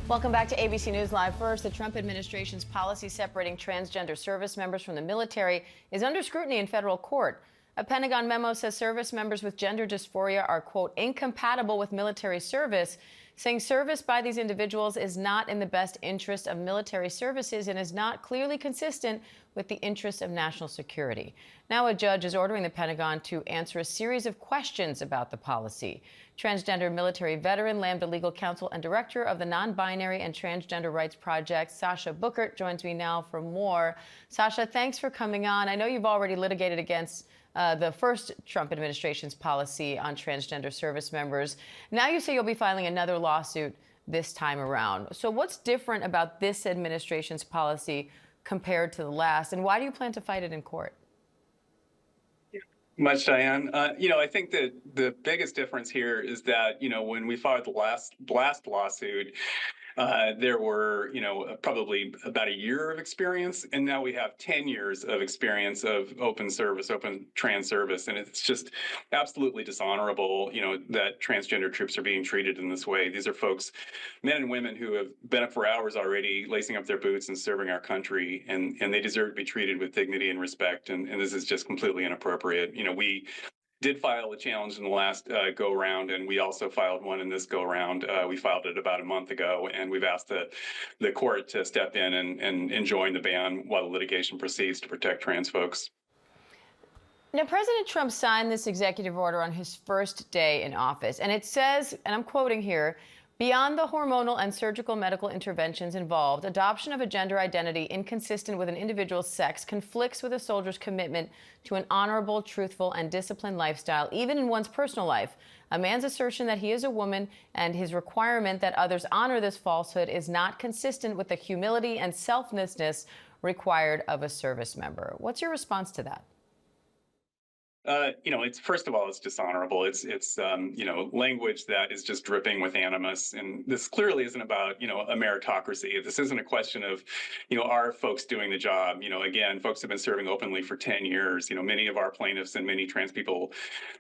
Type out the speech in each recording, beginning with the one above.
Welcome back to ABC News Live. First, the Trump administration's policy separating transgender service members from the military is under scrutiny in federal court. A Pentagon memo says service members with gender dysphoria are, quote, incompatible with military service, saying service by these individuals is not in the best interest of military services and is not clearly consistent with the interests of national security. Now a judge is ordering the Pentagon to answer a series of questions about the policy. Transgender military veteran, Lambda Legal counsel and director of the Non-Binary and Transgender Rights Project, Sasha Buchert, joins me now for more. Sasha, thanks for coming on. I know you've already litigated against the first Trump administration's policy on transgender service members. Now you say you'll be filing another lawsuit this time around. So what's different about this administration's policy compared to the last, and why do you plan to fight it in court? Much, Diane. I think that the biggest difference here is that, when we filed the last lawsuit, there were, probably about a year of experience, and now we have 10 years of experience of open trans service, and it's just absolutely dishonorable, that transgender troops are being treated in this way. These are folks, men and women, who have been up for hours already, lacing up their boots and serving our country, and they deserve to be treated with dignity and respect, and this is just completely inappropriate. We did file a challenge in the last go-round, and we also filed one in this go-round. We filed it about a month ago, and we've asked the court to step in and enjoin the ban while the litigation proceeds to protect trans folks. Now, President Trump signed this executive order on his first day in office, and it says, and I'm quoting here, beyond the hormonal and surgical medical interventions involved, adoption of a gender identity inconsistent with an individual's sex conflicts with a soldier's commitment to an honorable, truthful, and disciplined lifestyle, even in one's personal life. A man's assertion that he is a woman and his requirement that others honor this falsehood is not consistent with the humility and selflessness required of a service member. What's your response to that? It's first of all, it's dishonorable. It's language that is just dripping with animus. And this clearly isn't about, a meritocracy. This isn't a question of, are folks doing the job? Again, folks have been serving openly for 10 years. Many of our plaintiffs and many trans people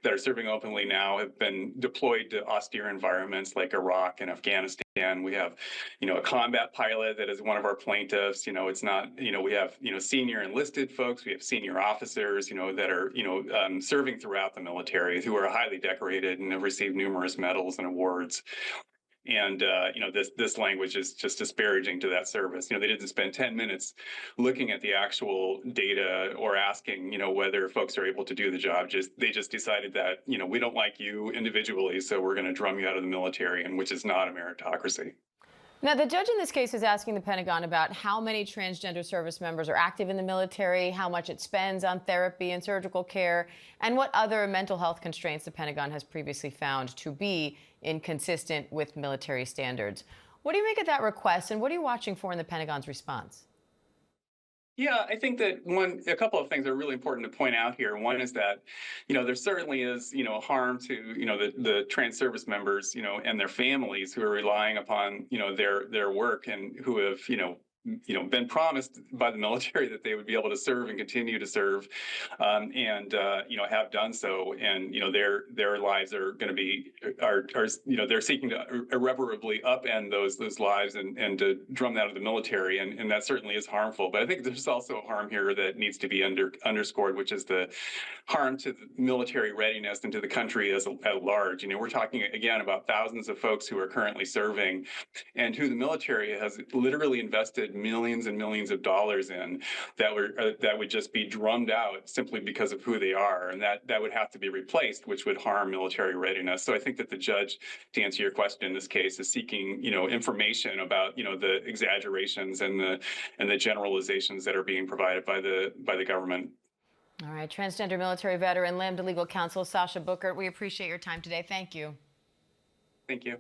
that are serving openly now have been deployed to austere environments like Iraq and Afghanistan. We have, a combat pilot that is one of our plaintiffs. It's not, we have, senior enlisted folks. We have senior officers, that are, serving throughout the military, who are highly decorated and have received numerous medals and awards. And, this language is just disparaging to that service. They didn't spend 10 minutes looking at the actual data or asking, whether folks are able to do the job. They just decided that, we don't like you individually, so we're going to drum you out of the military, and which is not a meritocracy. Now, the judge in this case is asking the Pentagon about how many transgender service members are active in the military, how much it spends on therapy and surgical care, and what other mental health constraints the Pentagon has previously found to be inconsistent with military standards. What do you make of that request, and what are you watching for in the Pentagon's response? Yeah, I think that a couple of things are really important to point out here. One is that, there certainly is, harm to, the trans service members, and their families who are relying upon, their work and who have, been promised by the military that they would be able to serve and continue to serve, and have done so. And their lives are going to be they're seeking to irreparably upend those lives and to drum that out of the military, and that certainly is harmful. But I think there's also harm here that needs to be underscored, which is the harm to the military readiness and to the country at large. We're talking again about thousands of folks who are currently serving, and who the military has literally invested millions and millions of dollars in, that would just be drummed out simply because of who they are, and that would have to be replaced, which would harm military readiness. So I think that the judge, to answer your question in this case, is seeking information about the exaggerations and the generalizations that are being provided by the government. All right, transgender military veteran, Lambda Legal counsel Sasha Buchert, we appreciate your time today. Thank you. Thank you.